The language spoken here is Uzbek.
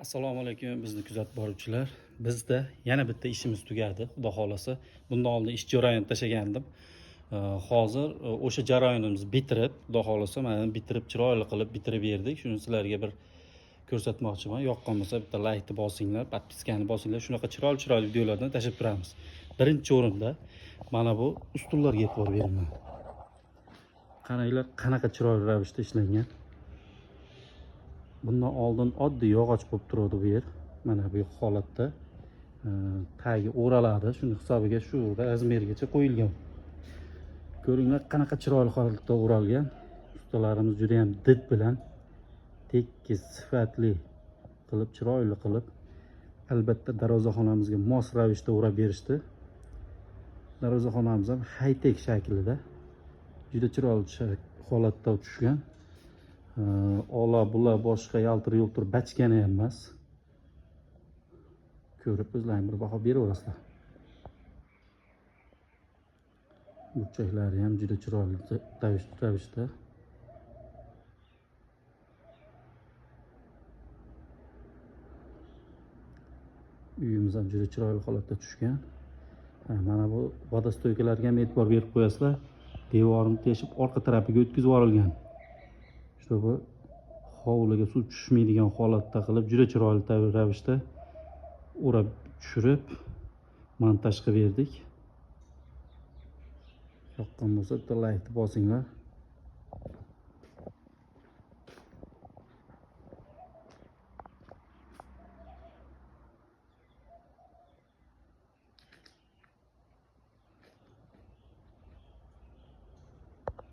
Assalomu alaykum bizni kuzatib boruvchilar. Bizda yana bitta ishimiz tugadi, xudo xolasa. Bundan oldin ish jarayonini tashlagandim. Hozir o'sha jarayonimizni bitirib, xudo xolasa mana bitirib chiroyli qilib bitirib berdik. Shuni sizlarga bir ko'rsatmoqchiman. Yoqqan bo'lsa bitta like bosinglar, podpiskani bosinglar. Shunaqa chiroyli videolardan tashlab turamiz. Birinchi o'rinda mana bu ustunlarga e'tibor beringlar. Qaranglar, qanaqa chiroyli ravishda ishlangan. Bundan oldin oddiy yog'och bo'lib turadi bu yer. Mana bu holatda tagi o'raladi. Shuni hisobiga shu razmergacha qo'yilgan. Ko'ringlar qanaqa chiroyli holatda o'ralgan. Ustalarimiz juda ham did bilan tekis, sifatli qilib, chiroyli qilib, albatta darvozaxonamizga mos ravishda o'rab berishdi. Darvozaxonamiz ham high-tech shaklida juda chiroyli holatda tushgan. Ola bula boshqa yaltir-yultir bachkani ham emas. Ko'rib o'zlaring bir baho beraverasizlar. Burchaklari ham juda chiroyli ravishda. Uyimiz ham juda chiroyli holatda tushgan. Mana bu vodostoykalarga ham e'tibor berib qo'yasizlar. Devorini teshib orqa tarafiga o'tkazib yuborilgan. Bu hovliga suv tushmaydigan holatda qilib juda chiroyli ravishda o'rab tushirib montaj qilib berdik. Yoqqan bo'lsa bitta like bosinglar.